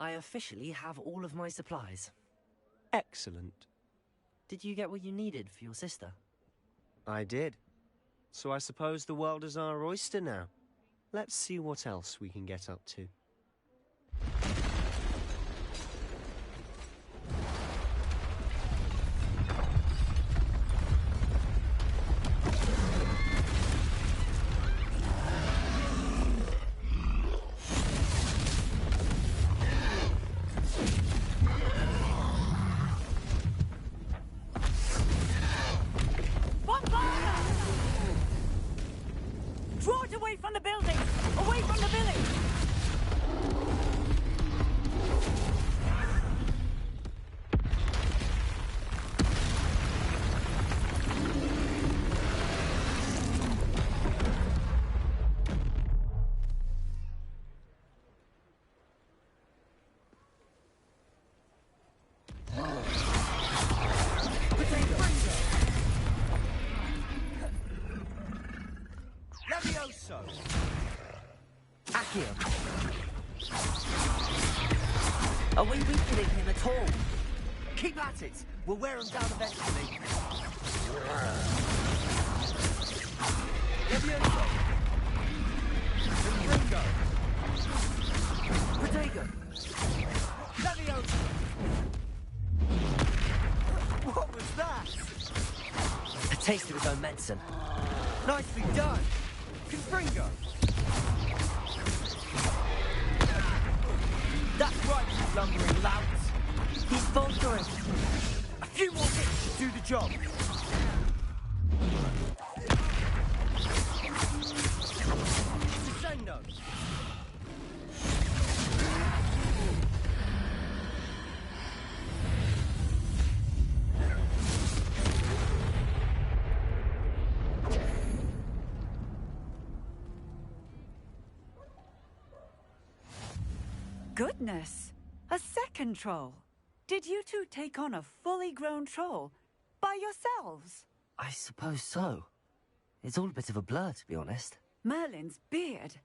I officially have all of my supplies. Excellent. Did you get what you needed for your sister? I did. So I suppose the world is our oyster now. Let's see what else we can get up to. Draw it away from the building! Away from the village! Maravilhoso! Aquele! Are we weakening him at all? Keep at it! We'll wear him down eventually. Maravilhoso! Ringo! Protego! Maravilhoso! What was that? A taste of his own medicine. Nicely done! Confringo! That's right, you lumbering louts! He's faltering! A few more hits to do the job! Descendo! Goodness! A second troll! Did you two take on a fully grown troll? By yourselves? I suppose so. It's all a bit of a blur, to be honest. Merlin's beard.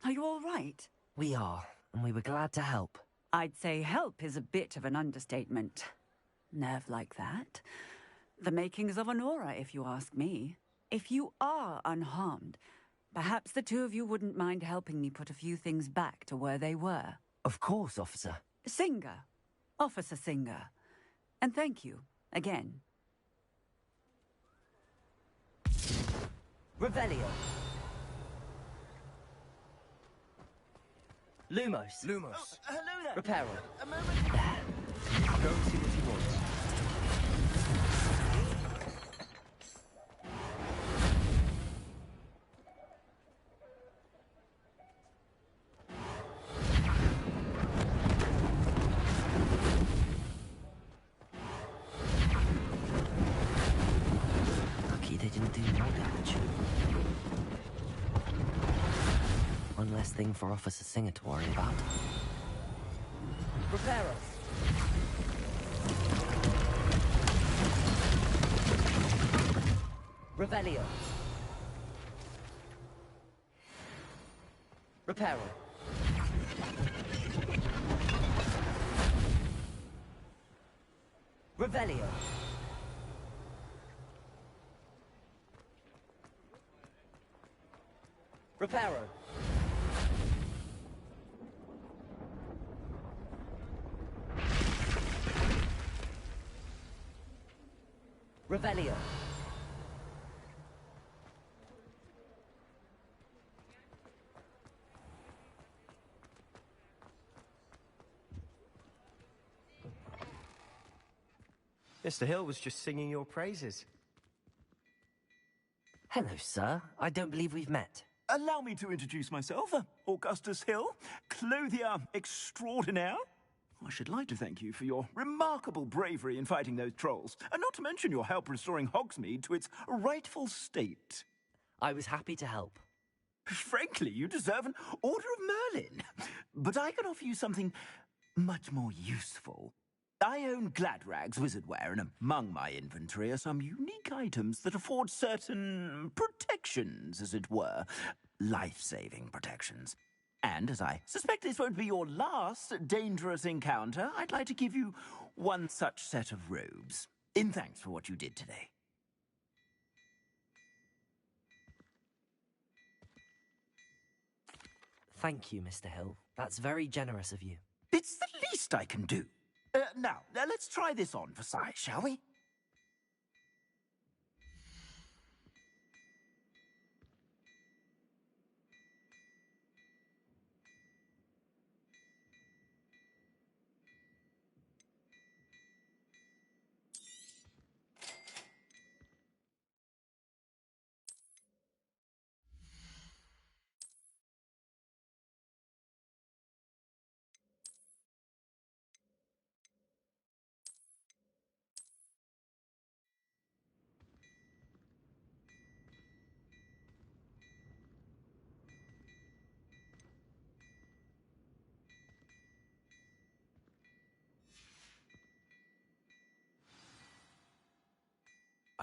Are you all right? We are, and we were glad to help. I'd say help is a bit of an understatement. Nerve like that. The makings of an aura, if you ask me. If you are unharmed, perhaps the two of you wouldn't mind helping me put a few things back to where they were. Of course, officer. Singer. Officer Singer. And thank you, again. Revelio. Lumos. Lumos. Hello there! Reparo. A moment! Go and see what he wants. Lucky they didn't do more damage. One less thing for Officer Singer to worry about. Reparo. Revelio. Reparo. Revelio. Reparo. Revelio. Mr. Hill was just singing your praises. Hello, sir. I don't believe we've met. Allow me to introduce myself, Augustus Hill, clothier extraordinaire. I should like to thank you for your remarkable bravery in fighting those trolls, and not to mention your help restoring Hogsmeade to its rightful state. I was happy to help. Frankly, you deserve an Order of Merlin. But I can offer you something much more useful. I own Gladrag's wizardware, and among my inventory are some unique items that afford certain protections, as it were. Life-saving protections. And as I suspect this won't be your last dangerous encounter, I'd like to give you one such set of robes, in thanks for what you did today. Thank you, Mr. Hill. That's very generous of you. It's the least I can do. Now, let's try this on for size, shall we?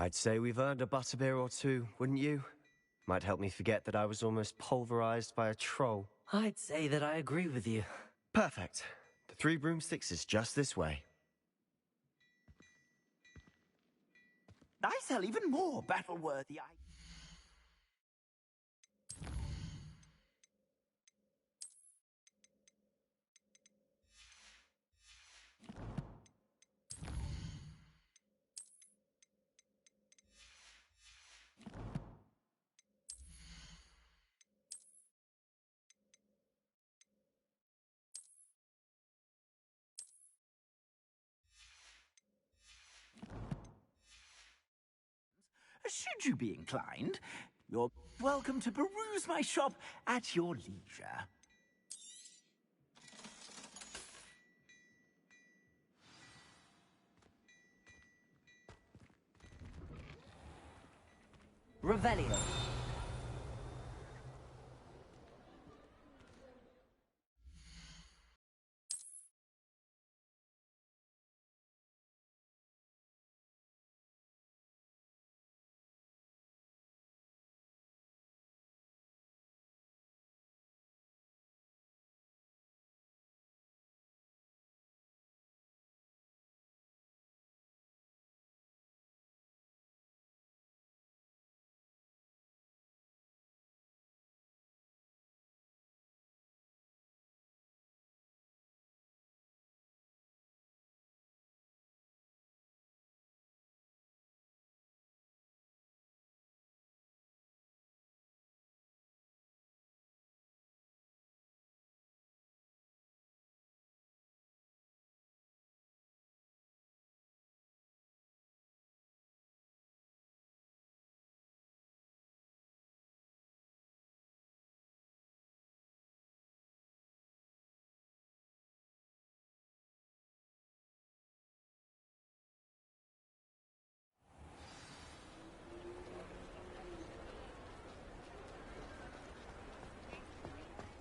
I'd say we've earned a butterbeer or two, wouldn't you? Might help me forget that I was almost pulverized by a troll. I'd say that I agree with you. Perfect. The 3 broomsticks is just this way. I sell even more battle-worthy items. Should you be inclined, you're welcome to peruse my shop at your leisure. Revelio.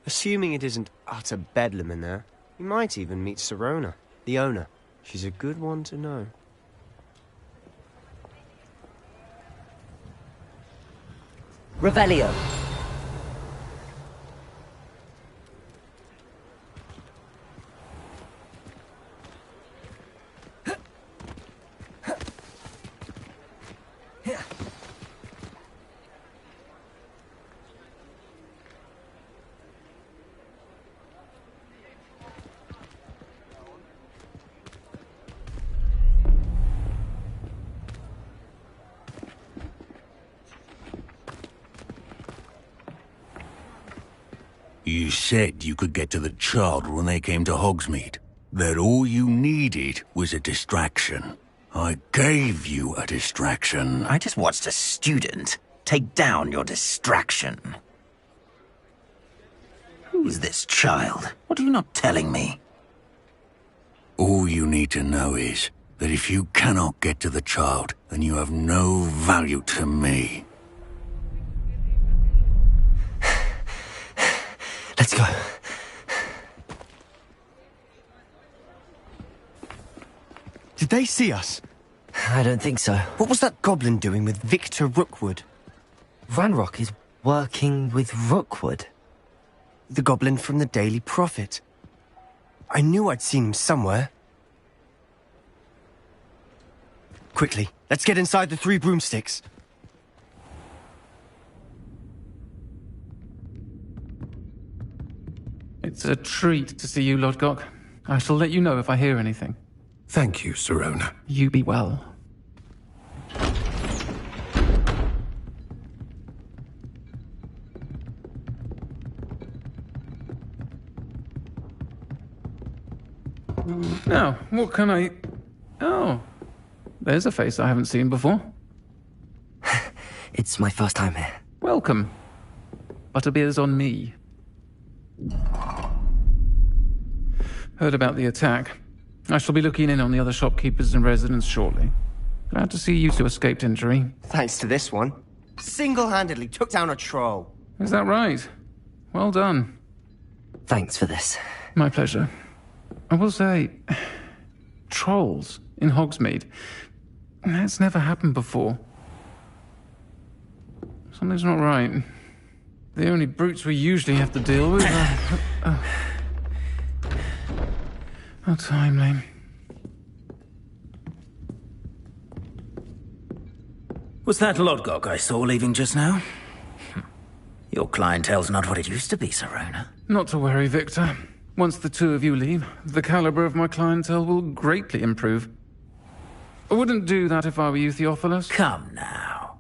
Assuming it isn't utter bedlam in there, you might even meet Sirona, the owner. She's a good one to know. Revelio. You said you could get to the child when they came to Hogsmeade. That all you needed was a distraction. I gave you a distraction. I just watched a student take down your distraction. Who's this child? What are you not telling me? All you need to know is that if you cannot get to the child, then you have no value to me. Let's go. Did they see us? I don't think so. What was that goblin doing with Victor Rookwood? Ranrock is working with Rookwood. The goblin from the Daily Prophet. I knew I'd seen him somewhere. Quickly, let's get inside the 3 broomsticks. It's a treat to see you, Lodgok. I shall let you know if I hear anything. Thank you, Sirona. You be well. Now, what can I... Oh, there's a face I haven't seen before. It's my first time here. Welcome. Butterbeer's on me. Heard about the attack. I shall be looking in on the other shopkeepers and residents shortly. Glad to see you two escaped injury. Thanks to this one. Single-handedly took down a troll. Is that right? Well done. Thanks for this. My pleasure. I will say, trolls in Hogsmeade. That's never happened before. Something's not right. The only brutes we usually have to deal with are... How timely. Was that Lodgok I saw leaving just now? Your clientele's not what it used to be, Sirona. Not to worry, Victor. Once the 2 of you leave, the caliber of my clientele will greatly improve. I wouldn't do that if I were you, Theophilus. Come now.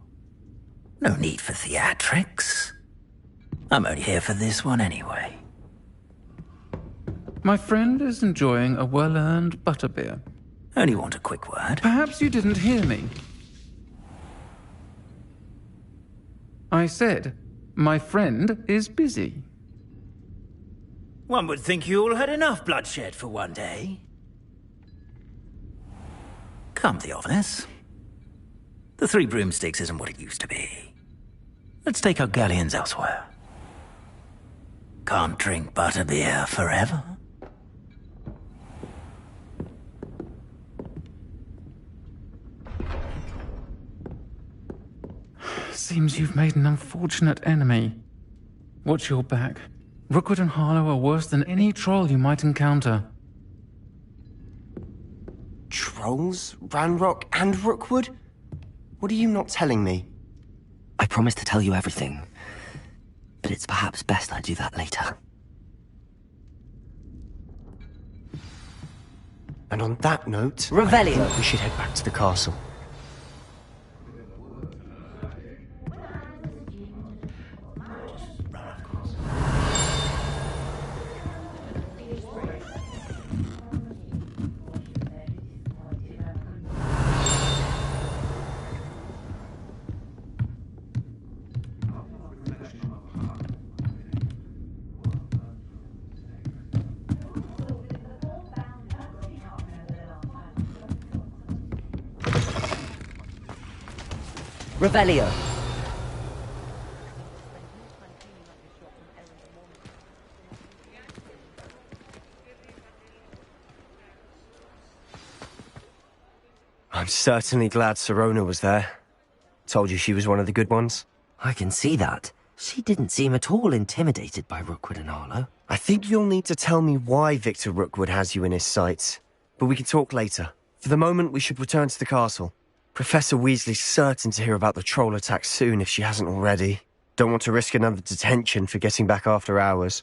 No need for theatrics. I'm only here for this one anyway. My friend is enjoying a well-earned butterbeer. Only want a quick word. Perhaps you didn't hear me. I said, my friend is busy. One would think you all had enough bloodshed for one day. Come, Theophilus. The 3 broomsticks isn't what it used to be. Let's take our galleons elsewhere. Can't drink butterbeer forever. Seems you've made an unfortunate enemy. Watch your back. Rookwood and Harlow are worse than any troll you might encounter. Trolls? Ranrock and Rookwood? What are you not telling me? I promised to tell you everything, but it's perhaps best I do that later. And on that note, Revelio. I think we should head back to the castle. Revelio. I'm certainly glad Sirona was there. Told you she was one of the good ones. I can see that. She didn't seem at all intimidated by Rookwood and Harlow. I think you'll need to tell me why Victor Rookwood has you in his sights. But we can talk later. For the moment, we should return to the castle. Professor Weasley's certain to hear about the troll attack soon if she hasn't already. Don't want to risk another detention for getting back after hours.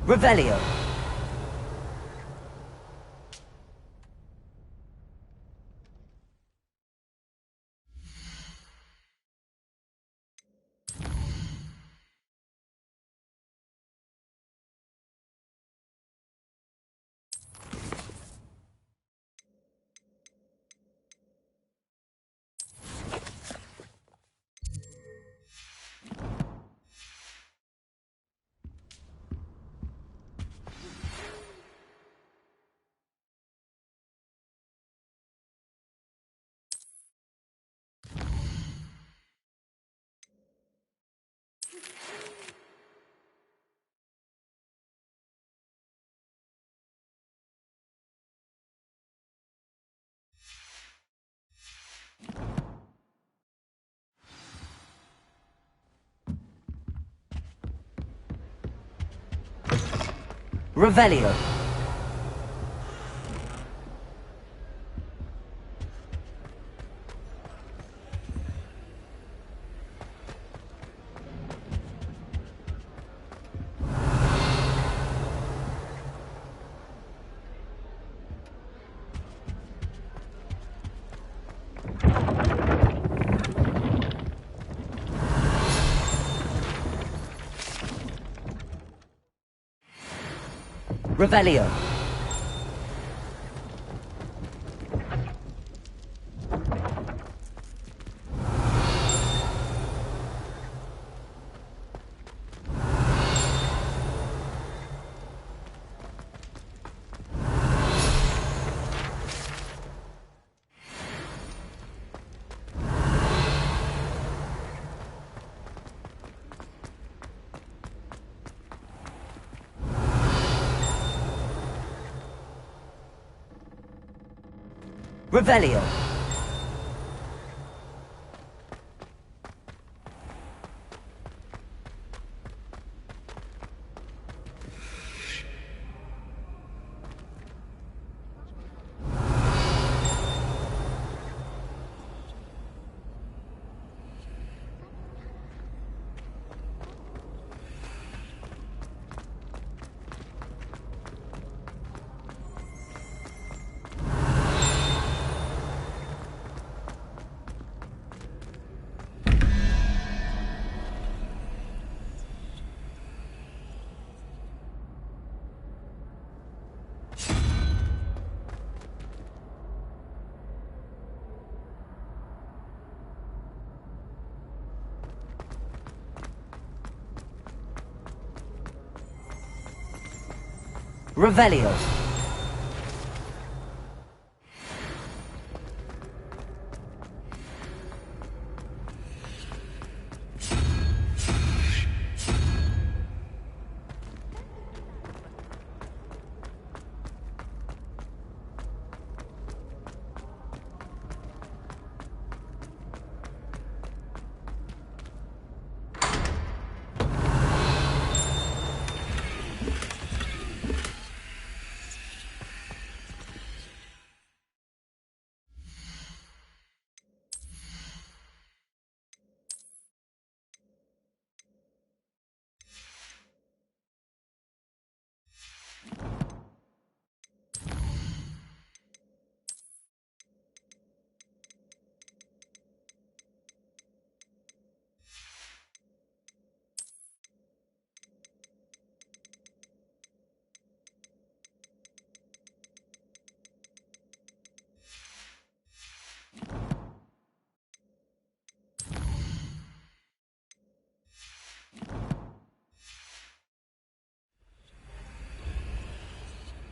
Revelio. Revelio. Revelio. Revelio. Revelio.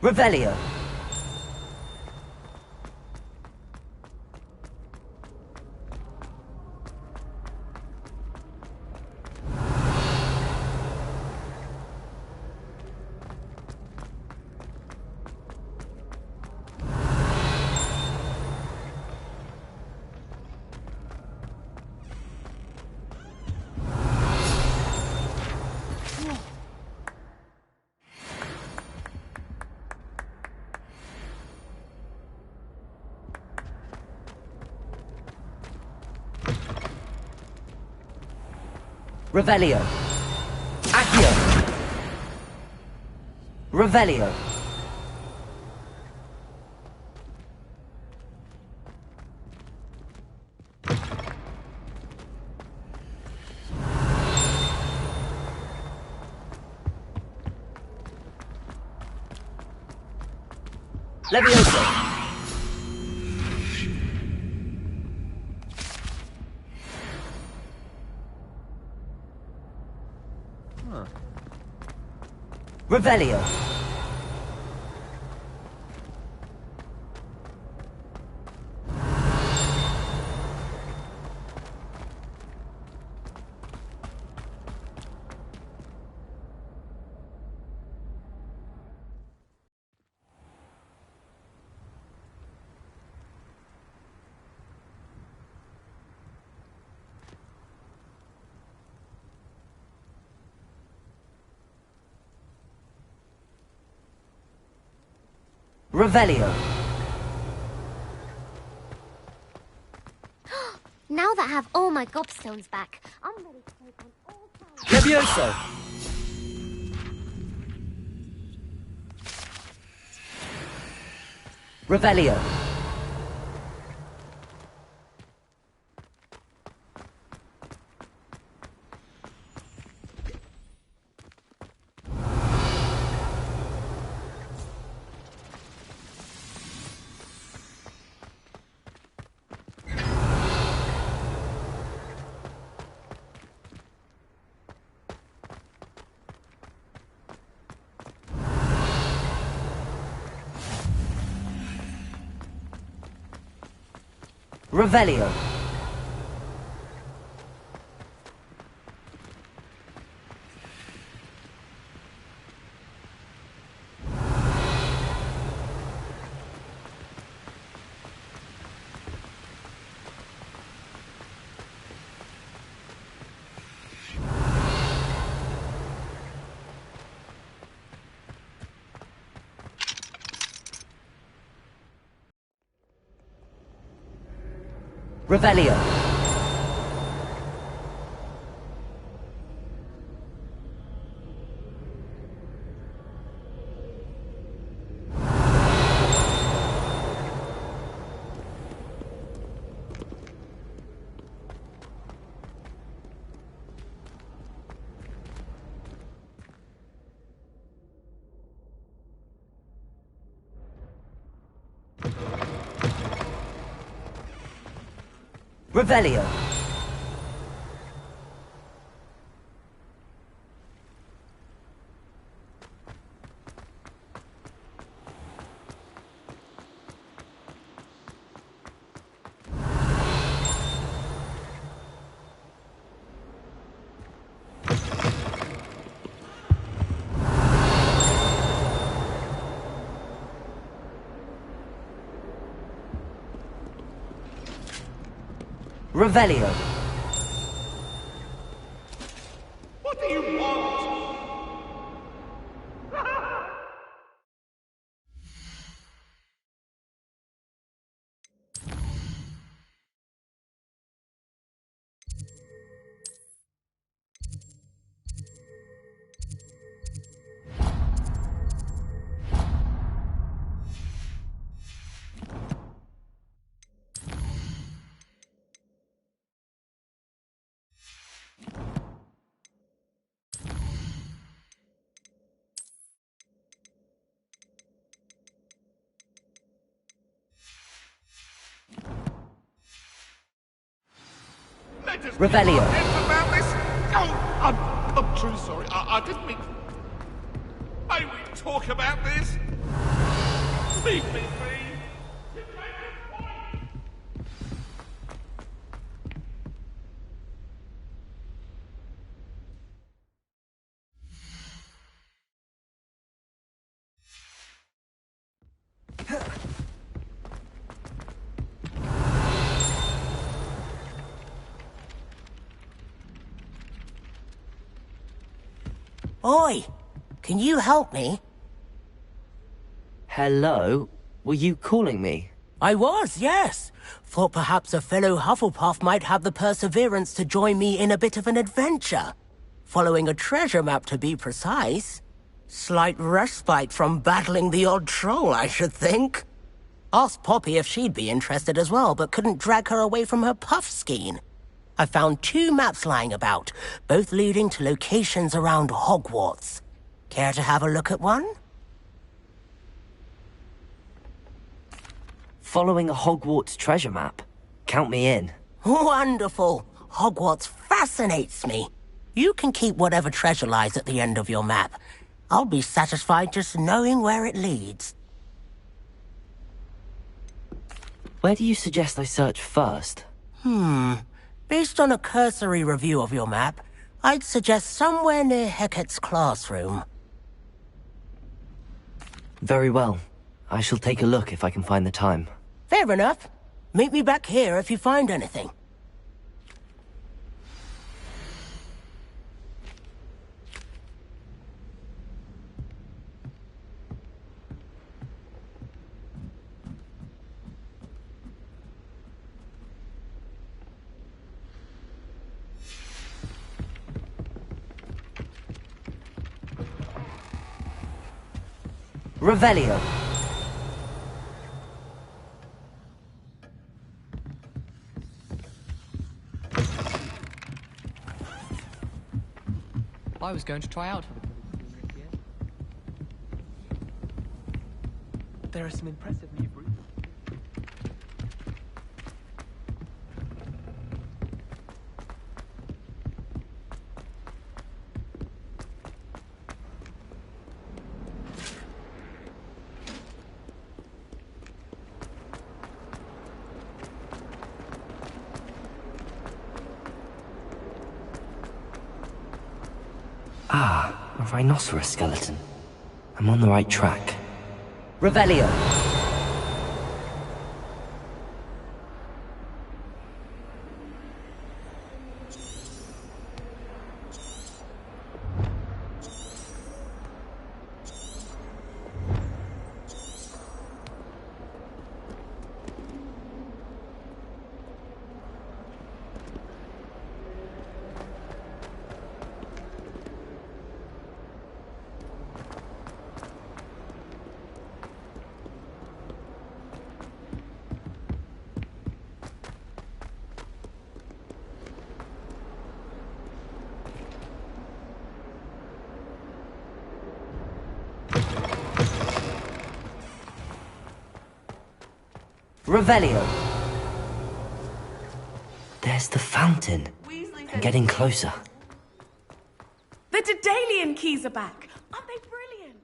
Revelio. Revelio. Accio. Revelio. Levioso. Revelio. Revelio. Now that I have all my gobstones back, I'm ready to take on all sides. Levioso. Revelio. Revelio. Revelio. Revelio. Revelio. What do you want? Revelio. About this? Oh, I'm truly sorry. I didn't mean. May we talk about this? Leave me be. Oi! Can you help me? Hello? Were you calling me? I was, yes. Thought perhaps a fellow Hufflepuff might have the perseverance to join me in a bit of an adventure. Following a treasure map, to be precise. Slight respite from battling the odd troll, I should think. Asked Poppy if she'd be interested as well, but couldn't drag her away from her puff skein. I found 2 maps lying about, both leading to locations around Hogwarts. Care to have a look at one? Following a Hogwarts treasure map? Count me in. Wonderful! Hogwarts fascinates me. You can keep whatever treasure lies at the end of your map. I'll be satisfied just knowing where it leads. Where do you suggest I search first? Based on a cursory review of your map, I'd suggest somewhere near Hecat's classroom. Very well. I shall take a look if I can find the time. Fair enough. Meet me back here if you find anything. Revelio. I was going to try out for the here. There are some impressive new brutes. Ah, a rhinoceros skeleton. I'm on the right track. Revelio. Revelio. There's the fountain. I'm getting closer. The Daedalian keys are back. Aren't they brilliant?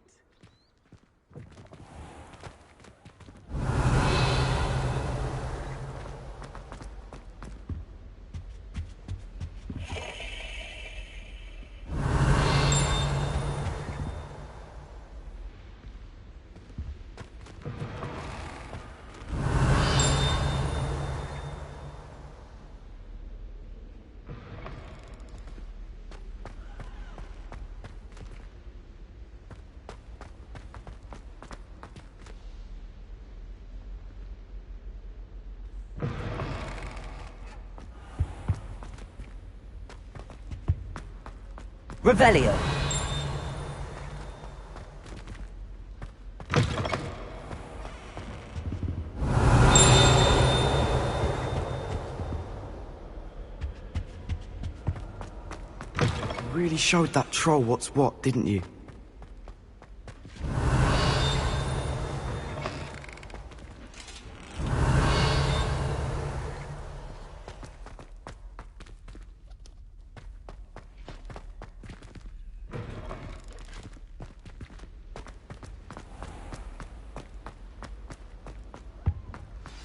Revelio. You really showed that troll what's what, didn't you?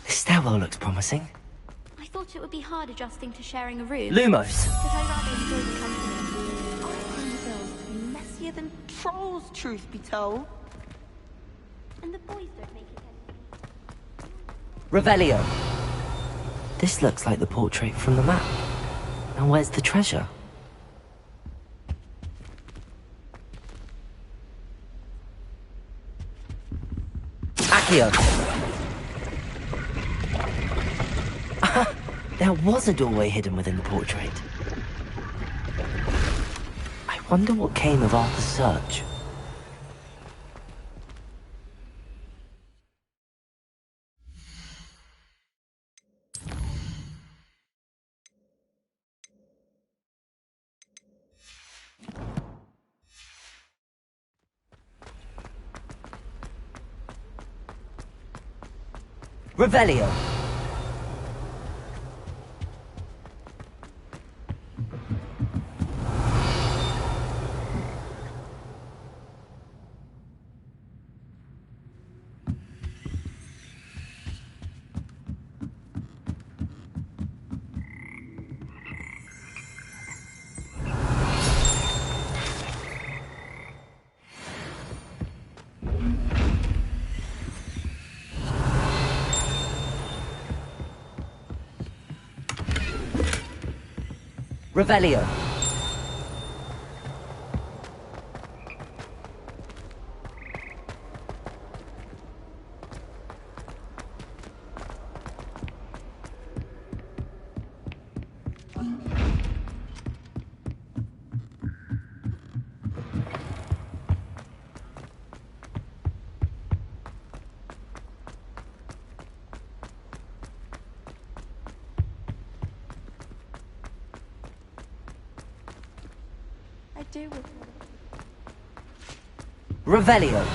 This stairwell looks promising. I thought it would be hard adjusting to sharing a room. Lumos. But I'd rather enjoy the company. I find girls to be messier than trolls, truth be told. And the boys don't make it any... Revelio. This looks like the portrait from the map. Now where's the treasure? Accio. There was a doorway hidden within the portrait. I wonder what came of Arthur's search. Revelio. Revelio. do with Revelio.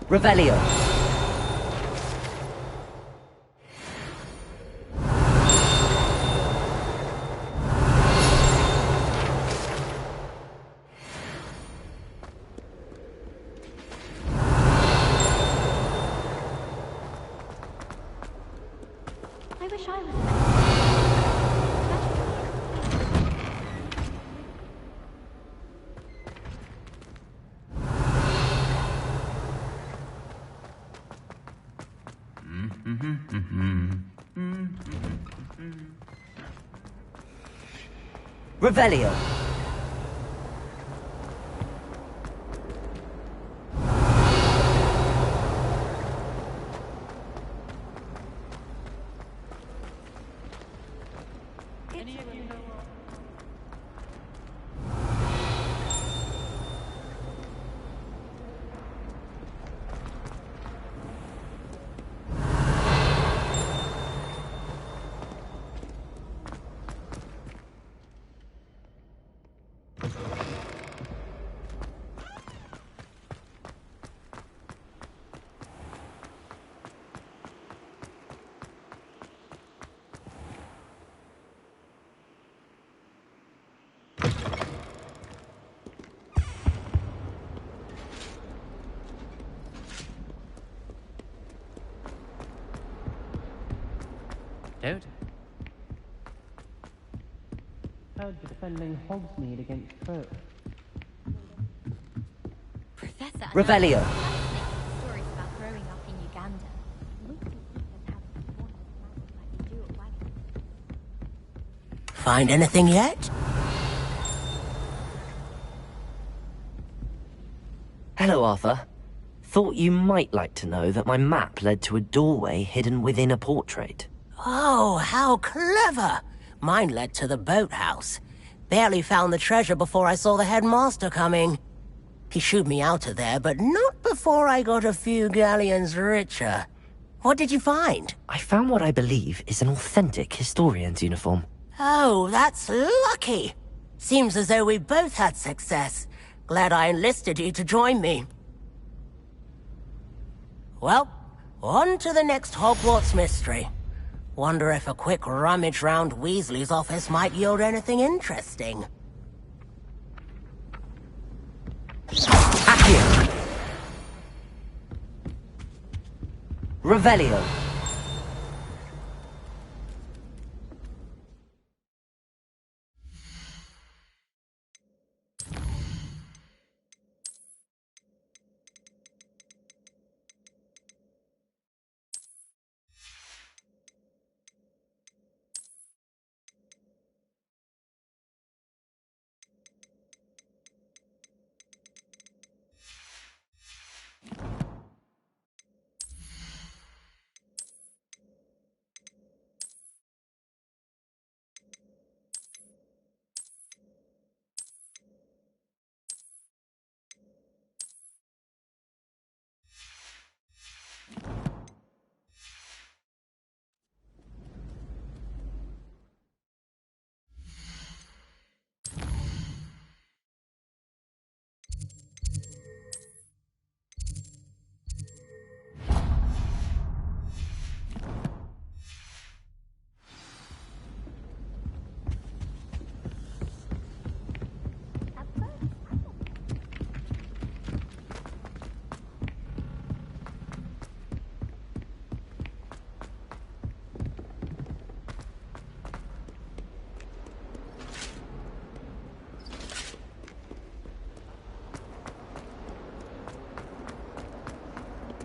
Revelio. I wish I was. Revelio. Dude? How'd you defending Hogsmeade against Crow? Professor. Revelio. Stories about growing up in Uganda. Find anything yet? Hello, Arthur. Thought you might like to know that my map led to a doorway hidden within a portrait. Oh, how clever! Mine led to the boathouse. Barely found the treasure before I saw the headmaster coming. He shooed me out of there, but not before I got a few galleons richer. What did you find? I found what I believe is an authentic historian's uniform. Oh, that's lucky. Seems as though we both had success. Glad I enlisted you to join me. Well, on to the next Hogwarts mystery. Wonder if a quick rummage round Weasley's office might yield anything interesting. Accio. Revelio.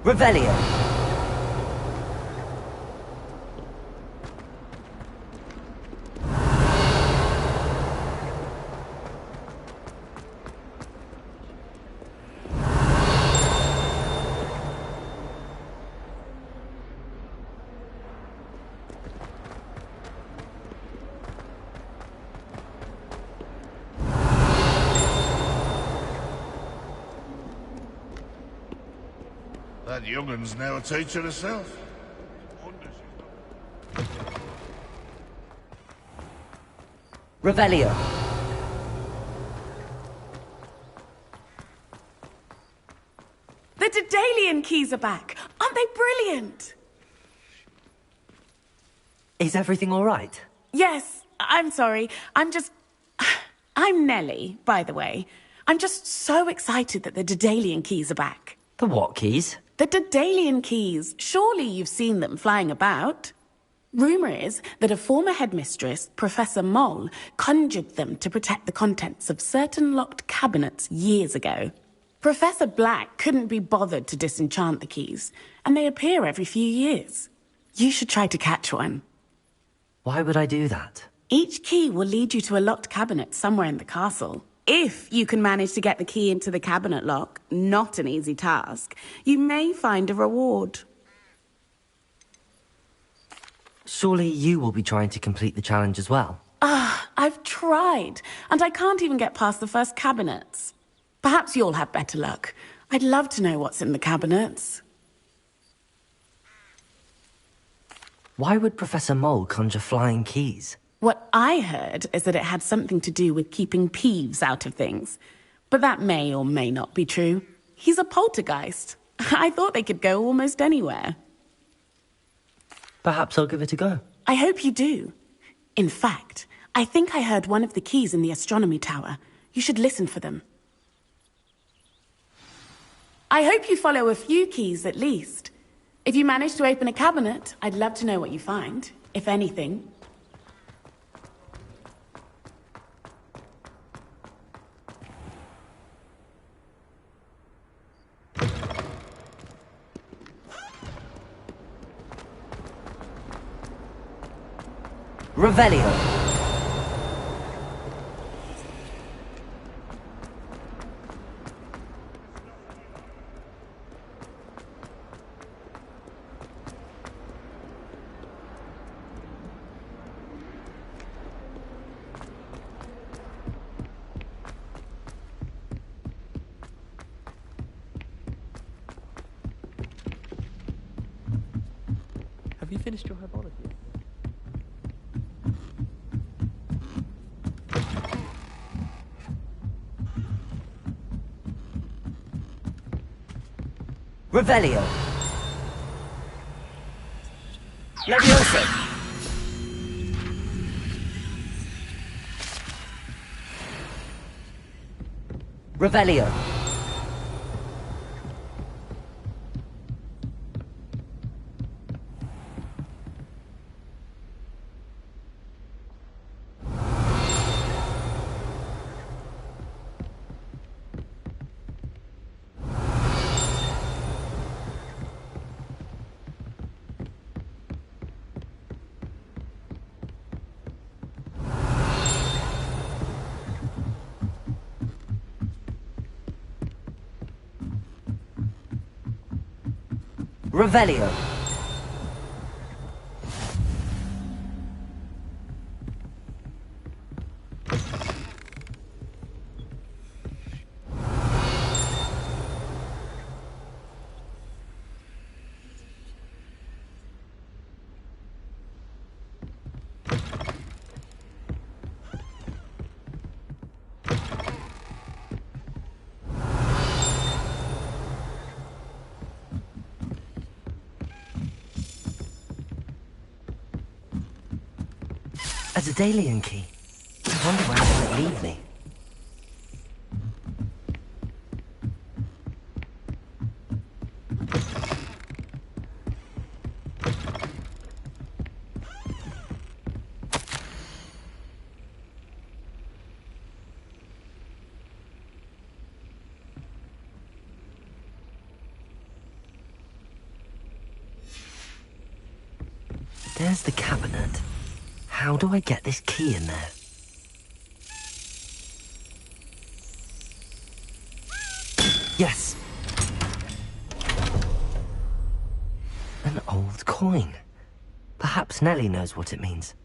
Revelio. That youngun's now a teacher herself. Revelio. The Daedalian keys are back. Aren't they brilliant? Is everything all right? Yes, I'm sorry. I'm Nellie, by the way. I'm just so excited that the Daedalian keys are back. The what keys? The Daedalian keys. Surely you've seen them flying about. Rumour is that a former headmistress, Professor Moll, conjured them to protect the contents of certain locked cabinets years ago. Professor Black couldn't be bothered to disenchant the keys, and they appear every few years. You should try to catch one. Why would I do that? Each key will lead you to a locked cabinet somewhere in the castle. If you can manage to get the key into the cabinet lock, not an easy task, you may find a reward. Surely you will be trying to complete the challenge as well. I've tried, and I can't even get past the first cabinets. Perhaps you'll have better luck. I'd love to know what's in the cabinets. Why would Professor Mole conjure flying keys? What I heard is that it had something to do with keeping Peeves out of things. But that may or may not be true. He's a poltergeist. I thought they could go almost anywhere. Perhaps I'll give it a go. I hope you do. In fact, I think I heard one of the keys in the astronomy tower. You should listen for them. I hope you follow a few keys at least. If you manage to open a cabinet, I'd love to know what you find, if anything. Revelio. Have you finished your herbology? Revelio. Levioso. Revelio. Revelio. A Daedalian key. I wonder where it might lead me. There's the cabinet. How do I get this key in there? Yes! An old coin. Perhaps Nellie knows what it means.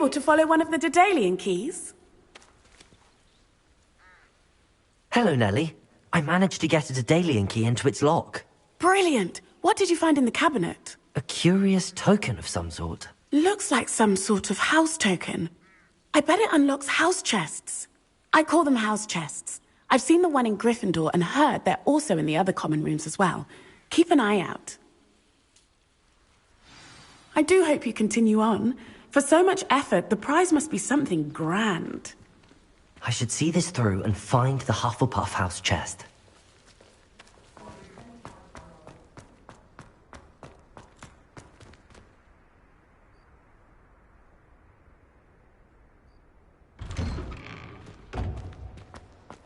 able to follow one of the Daedalian keys? Hello, Nellie. I managed to get a Daedalian key into its lock. Brilliant! What did you find in the cabinet? A curious token of some sort. Looks like some sort of house token. I bet it unlocks house chests. I call them house chests. I've seen the one in Gryffindor and heard they're also in the other common rooms as well. Keep an eye out. I do hope you continue on. For so much effort, the prize must be something grand. I should see this through and find the Hufflepuff house chest.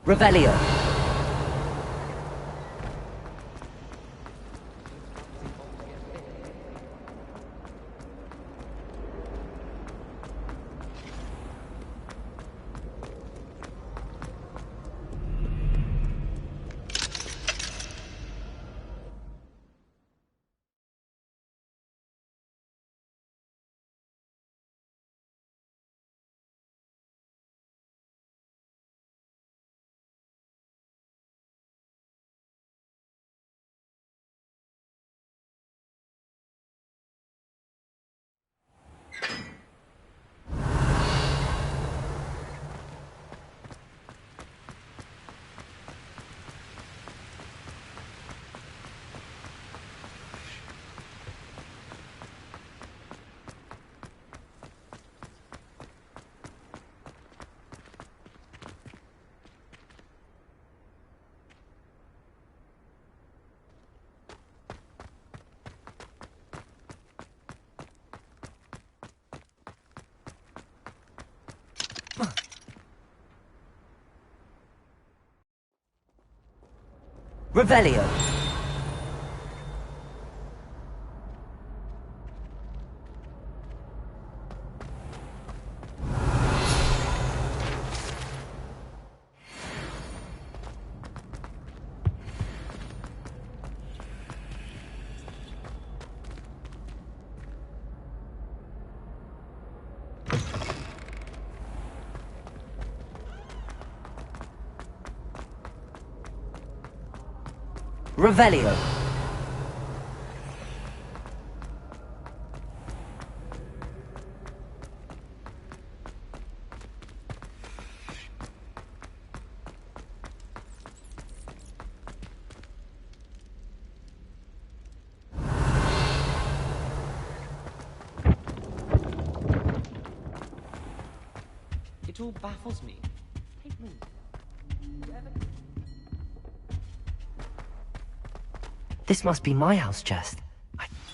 Revelio. Revelio. Revelio. It all baffles me. This must be my house chest.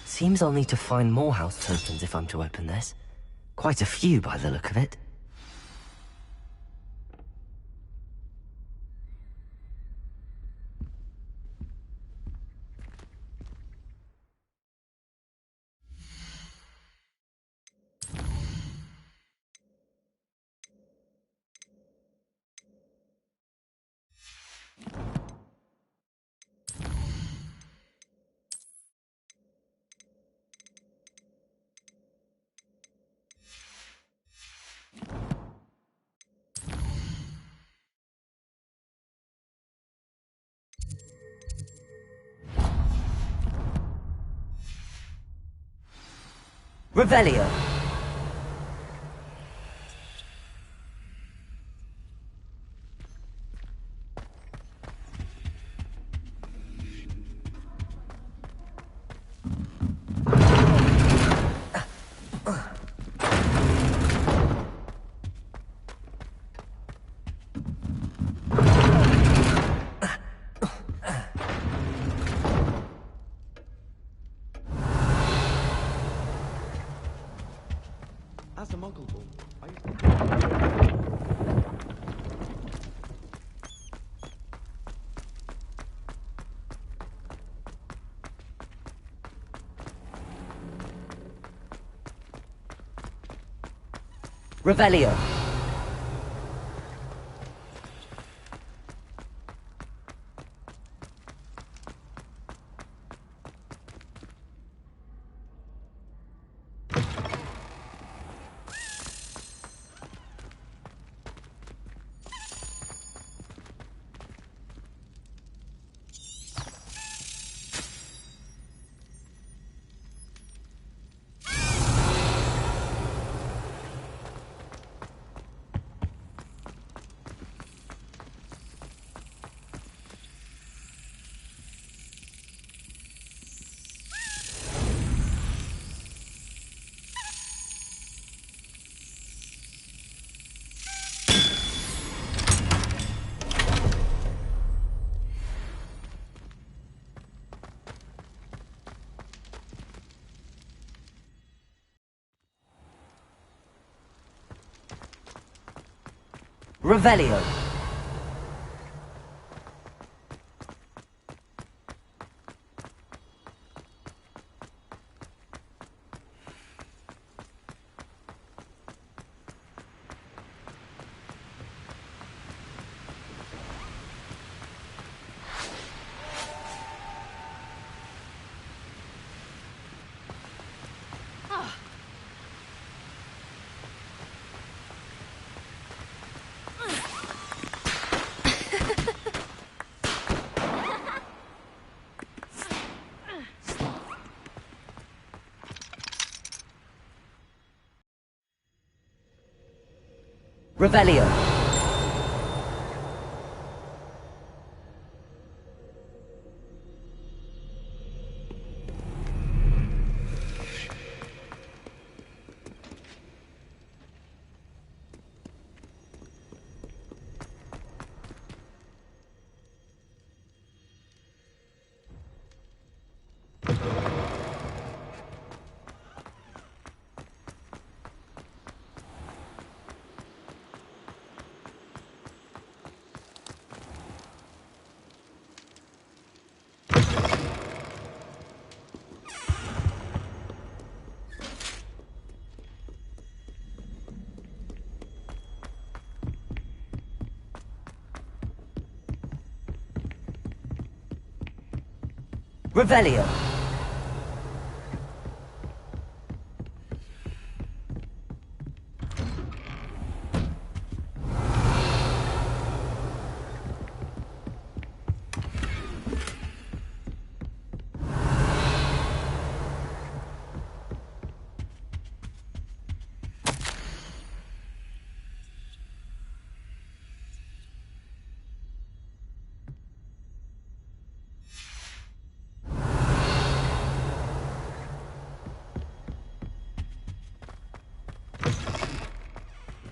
Seems I'll need to find more house tokens if I'm to open this. Quite a few by the look of it. Revelio. As a Muggle ball, I used to... Revelio. Revelio. Revelio. Revelio.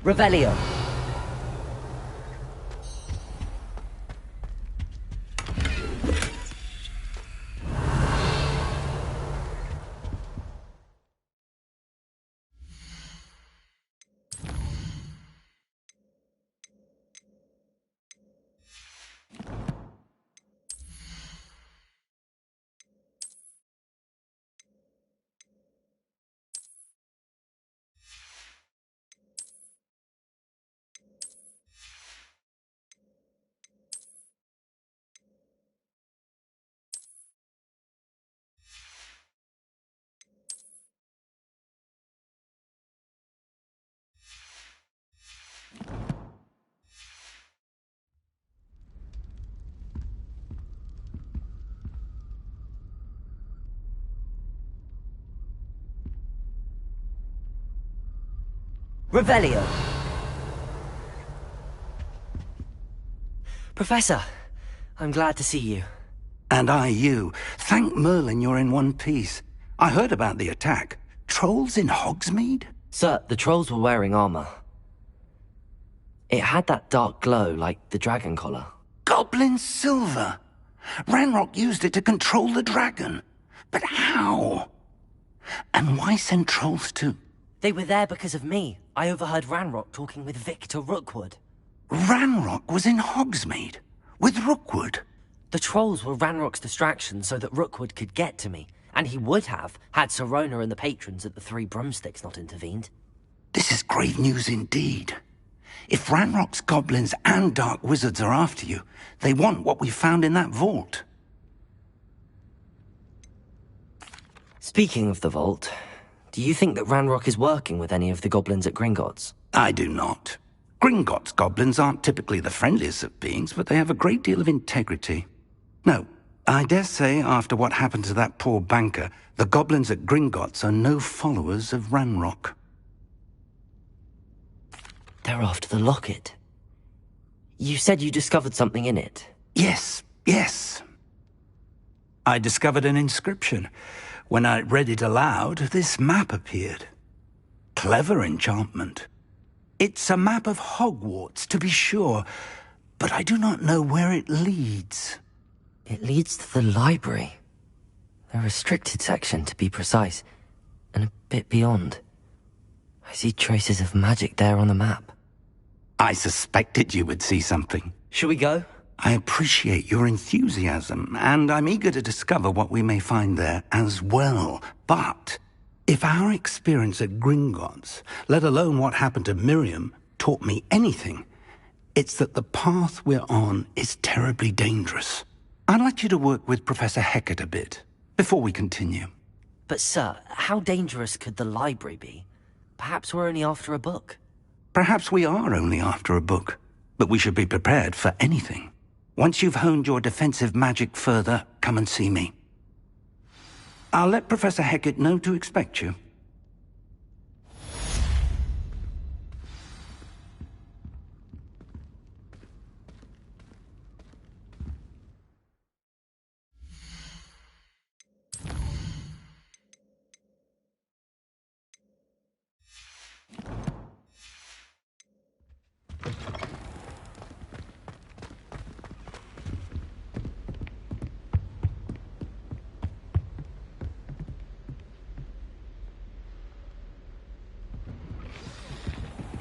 Revelio. Revelio. Professor, I'm glad to see you. And I you. Thank Merlin you're in one piece. I heard about the attack. Trolls in Hogsmeade? Sir, the trolls were wearing armor. It had that dark glow like the dragon collar. Goblin silver! Ranrock used it to control the dragon. But how? And why send trolls too? They were there because of me. I overheard Ranrock talking with Victor Rookwood. Ranrock was in Hogsmeade? With Rookwood? The trolls were Ranrock's distraction so that Rookwood could get to me. And he would have, had Sirona and the patrons at the Three Broomsticks not intervened. This is grave news indeed. If Ranrock's goblins and dark wizards are after you, they want what we found in that vault. Speaking of the vault, do you think that Ranrock is working with any of the goblins at Gringotts? I do not. Gringotts goblins aren't typically the friendliest of beings, but they have a great deal of integrity. No, I dare say after what happened to that poor banker, the goblins at Gringotts are no followers of Ranrock. They're after the locket. You said you discovered something in it. Yes. I discovered an inscription. When I read it aloud, this map appeared. Clever enchantment. It's a map of Hogwarts, to be sure, but I do not know where it leads. It leads to the library. The restricted section, to be precise, and a bit beyond. I see traces of magic there on the map. I suspected you would see something. Shall we go? I appreciate your enthusiasm, and I'm eager to discover what we may find there as well. But if our experience at Gringotts, let alone what happened to Miriam, taught me anything, it's that the path we're on is terribly dangerous. I'd like you to work with Professor Hecat a bit, before we continue. But sir, how dangerous could the library be? Perhaps we're only after a book. Perhaps we are only after a book, but we should be prepared for anything. Once you've honed your defensive magic further, come and see me. I'll let Professor Hecat know to expect you.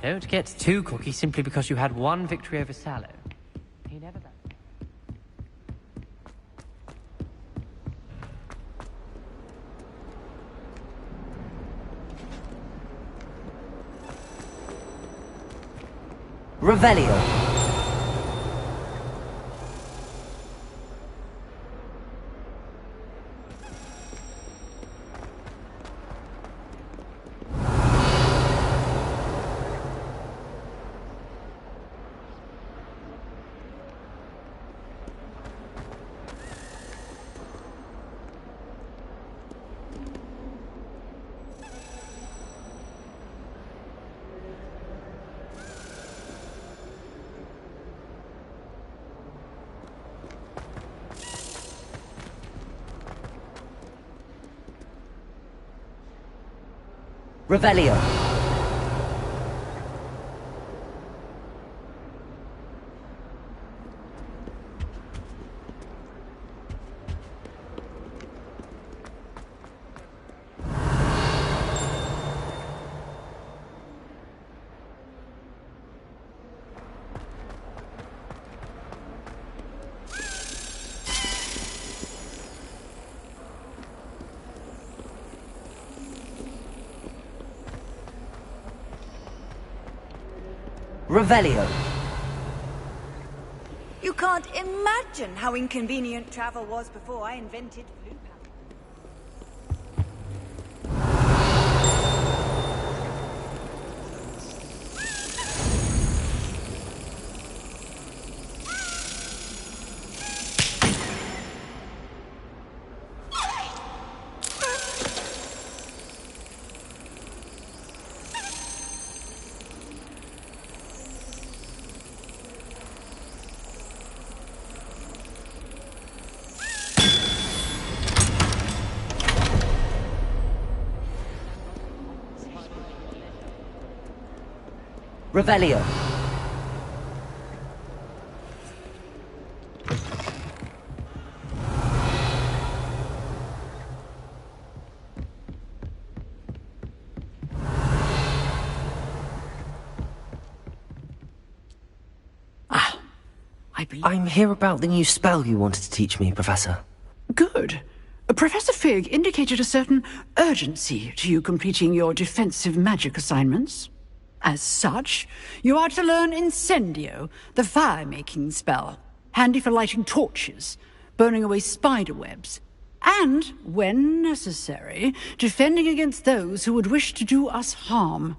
Don't get too cocky simply because you had one victory over Sallow. He never does. Revelio. Revelio. Revelio. You can't imagine how inconvenient travel was before I invented blue powder. Revelio. I'm here about the new spell you wanted to teach me, Professor. Good. Professor Fig indicated a certain urgency to you completing your defensive magic assignments. As such, you are to learn Incendio, the fire-making spell, handy for lighting torches, burning away spider webs, and, when necessary, defending against those who would wish to do us harm.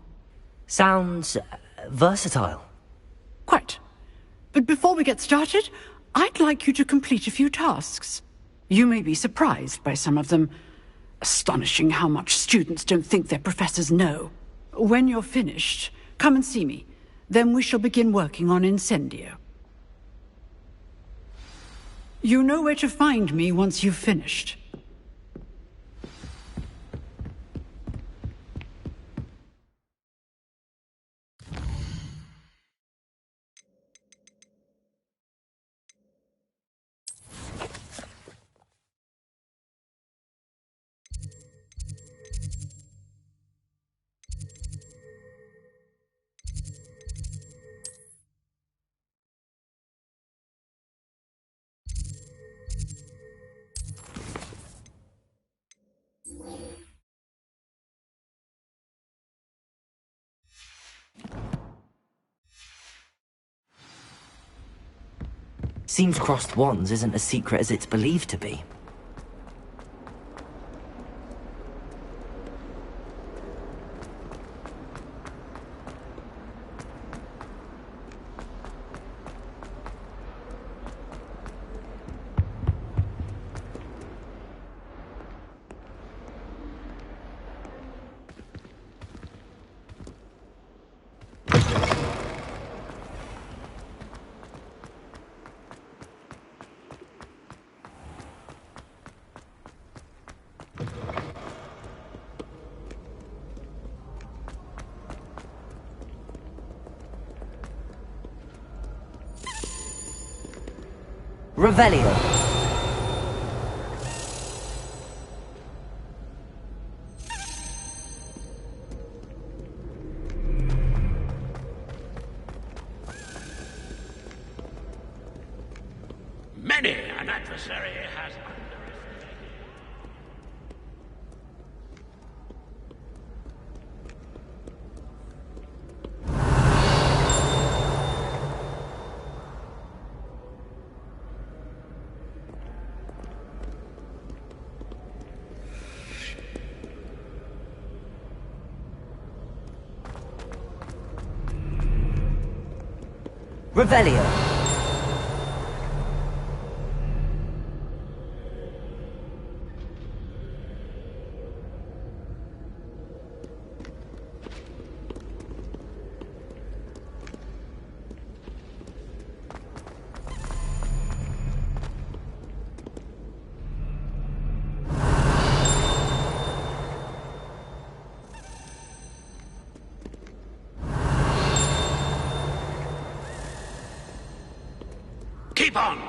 Sounds versatile. Quite. But before we get started, I'd like you to complete a few tasks. You may be surprised by some of them. Astonishing how much students don't think their professors know. When you're finished, come and see me. Then we shall begin working on Incendio. You know where to find me once you've finished. Seems crossed wands isn't as secret as it's believed to be. Revelio. Many an adversary has Revelio.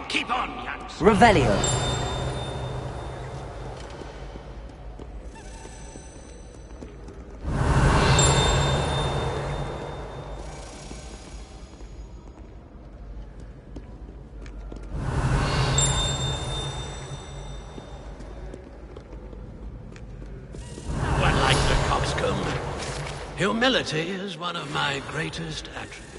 Keep on, youngster. Revelio. One like the coxcomb. Humility is one of my greatest attributes.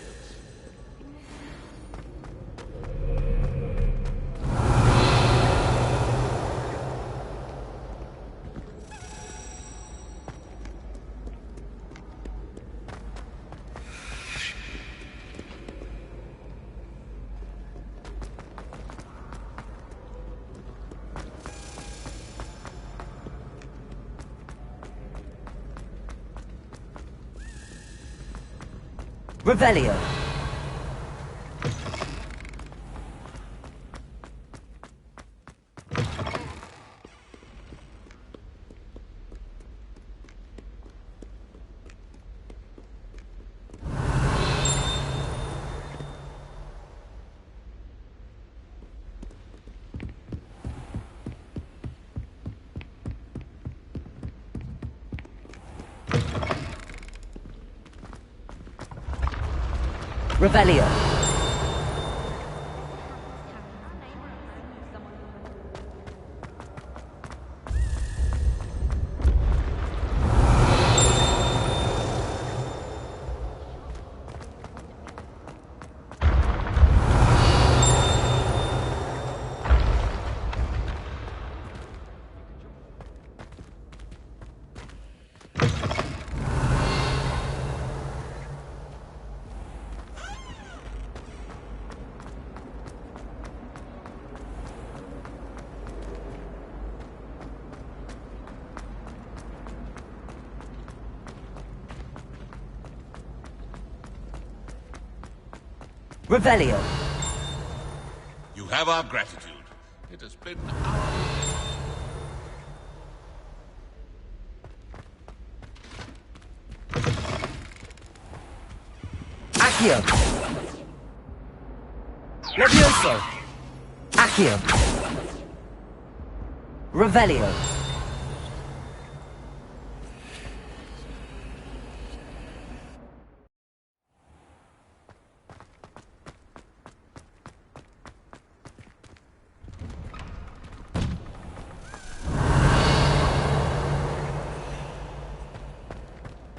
Revelio. Revelio. Revelio. You have our gratitude. It has been our... Accio. Levioso. Accio. Revelio.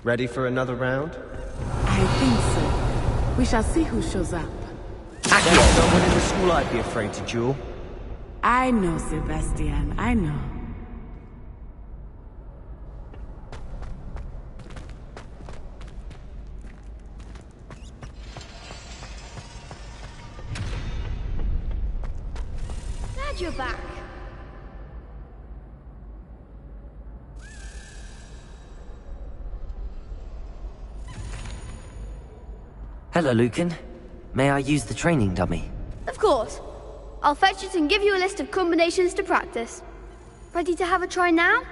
Ready for another round? I think so. We shall see who shows up. There's no one in the school I'd be afraid to duel. I know, Sebastian, I know. Glad you're back. Hello, Lucan. May I use the training dummy? Of course. I'll fetch it and give you a list of combinations to practice. Ready to have a try now?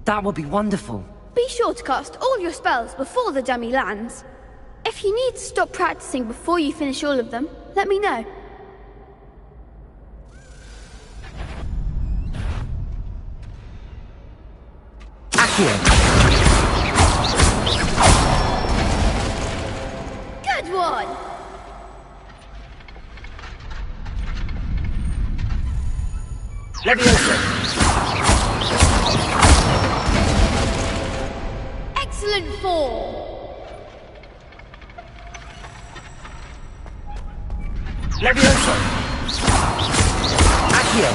That would be wonderful. Be sure to cast all your spells before the dummy lands. If you need to stop practicing before you finish all of them, let me know. Good one! Leviosa! Excellent form! Leviosa! Accio!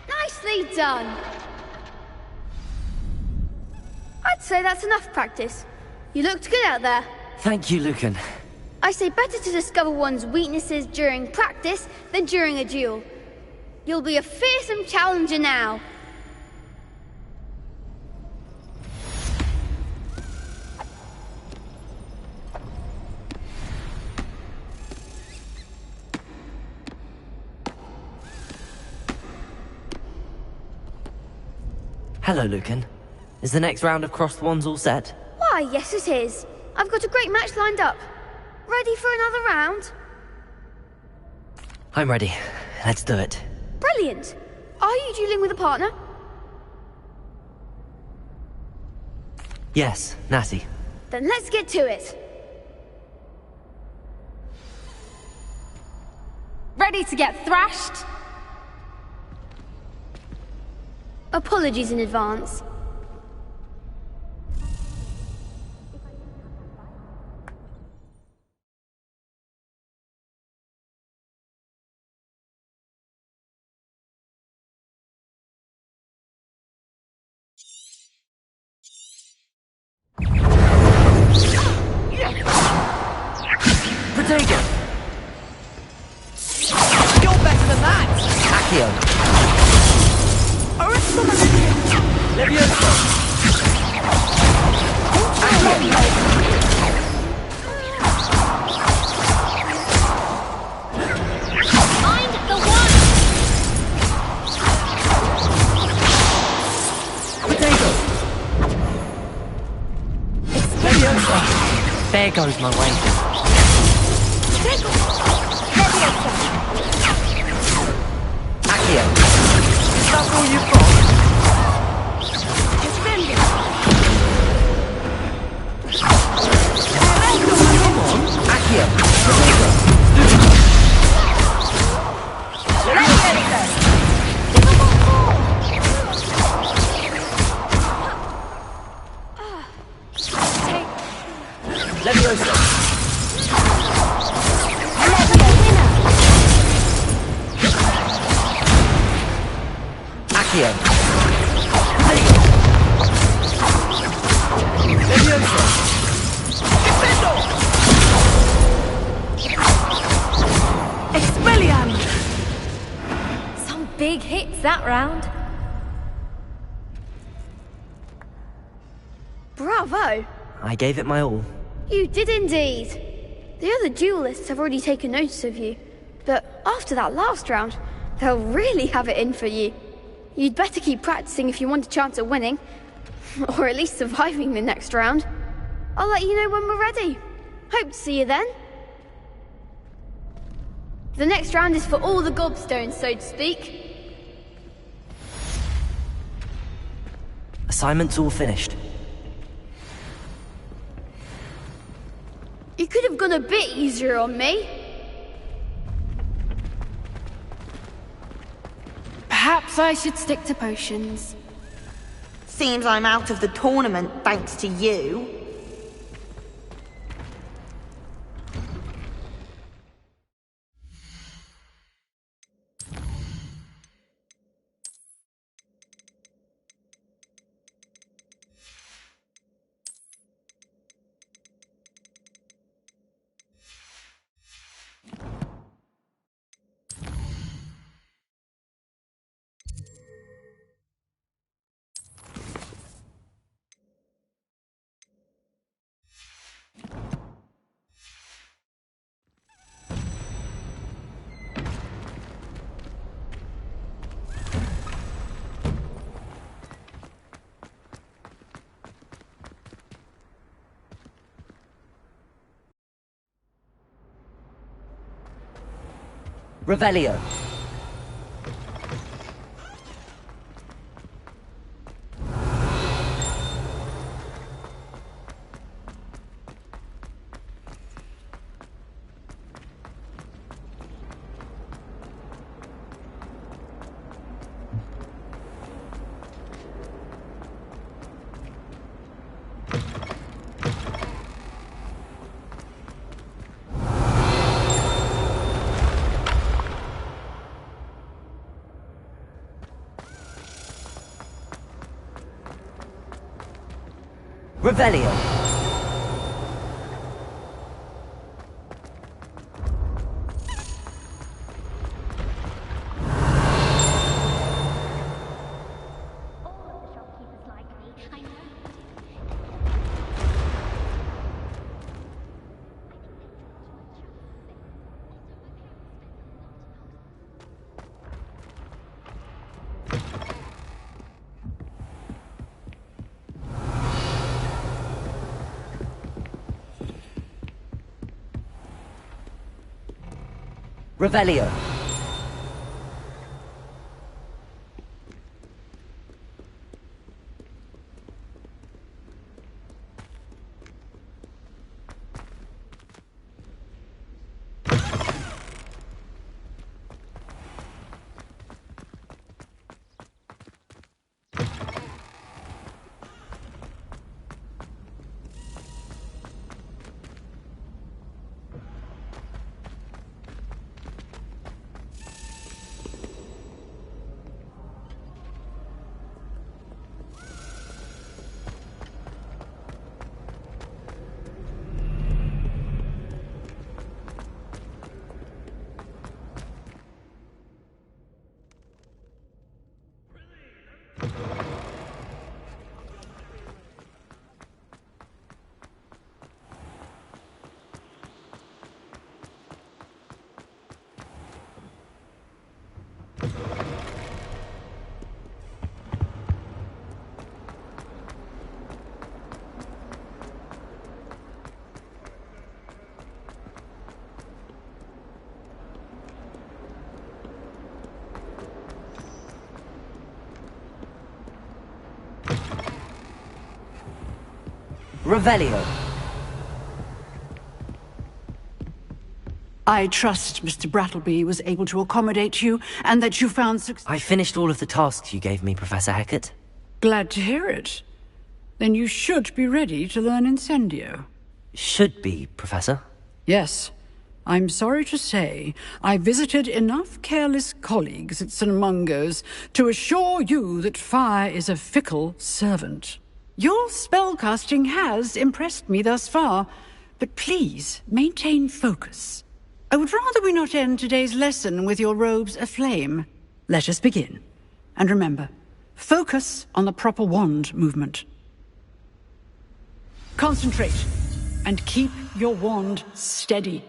Nicely done! I'd say that's enough practice. You looked good out there. Thank you, Lucan. I say better to discover one's weaknesses during practice than during a duel. You'll be a fearsome challenger now. Hello, Lucan. Is the next round of crossed wands all set? Why, yes it is. I've got a great match lined up. Ready for another round? I'm ready. Let's do it. Brilliant! Are you dueling with a partner? Yes, Natty. Then let's get to it. Ready to get thrashed? Apologies in advance. Potato! You're better than that! Accio! Leviosa! Find the one! Potato! Leviosa! There goes my way. Accio! Is that all you've got? Come on! Accio! Potato! Leviosa! Accio! Leviosa! Expelliarmus! Some big hits that round. Bravo! I gave it my all. You did indeed. The other duelists have already taken notice of you, but after that last round, they'll really have it in for you. You'd better keep practicing if you want a chance at winning, or at least surviving the next round. I'll let you know when we're ready. Hope to see you then. The next round is for all the gobstones, so to speak. Assignment's all finished. You could have gone a bit easier on me. Perhaps I should stick to potions. Seems I'm out of the tournament thanks to you. Revelio. Revelio. Revelio. Revelio. I trust Mr. Brattleby was able to accommodate you, and that you found success. I finished all of the tasks you gave me, Professor Hecat. Glad to hear it. Then you should be ready to learn Incendio. Should be, Professor. Yes. I'm sorry to say, I visited enough careless colleagues at St. Mungo's to assure you that fire is a fickle servant. Your spellcasting has impressed me thus far, but please maintain focus. I would rather we not end today's lesson with your robes aflame. Let us begin. And remember, focus on the proper wand movement. Concentrate, and keep your wand steady.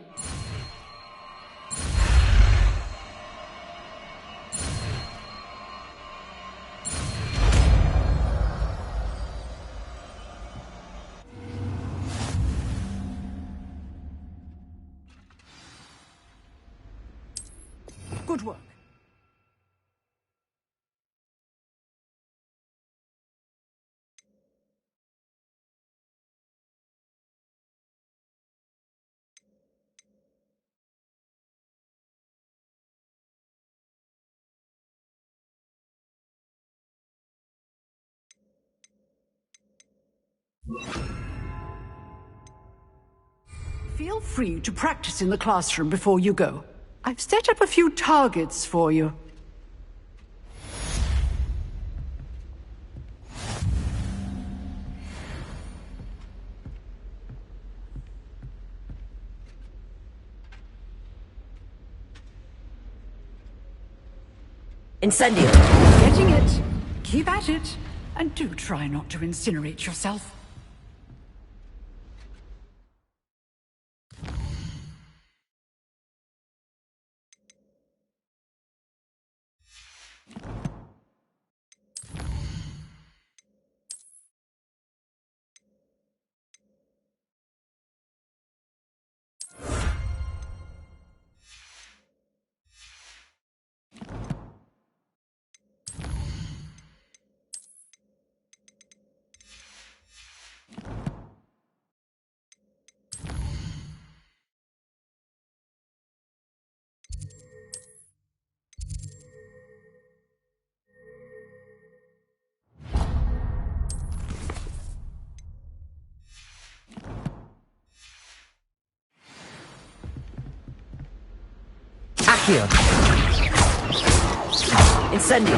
Good work. Feel free to practice in the classroom before you go. I've set up a few targets for you. Incendio. Getting it. Keep at it. And do try not to incinerate yourself. Accio. Incendio.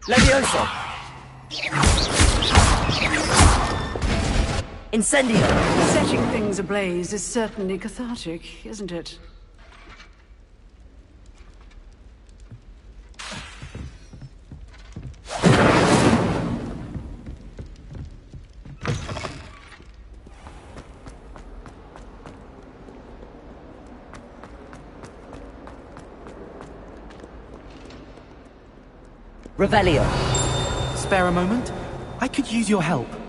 Levioso. Incendio. Setting things ablaze is certainly cathartic, isn't it? Revelio. Spare a moment? I could use your help.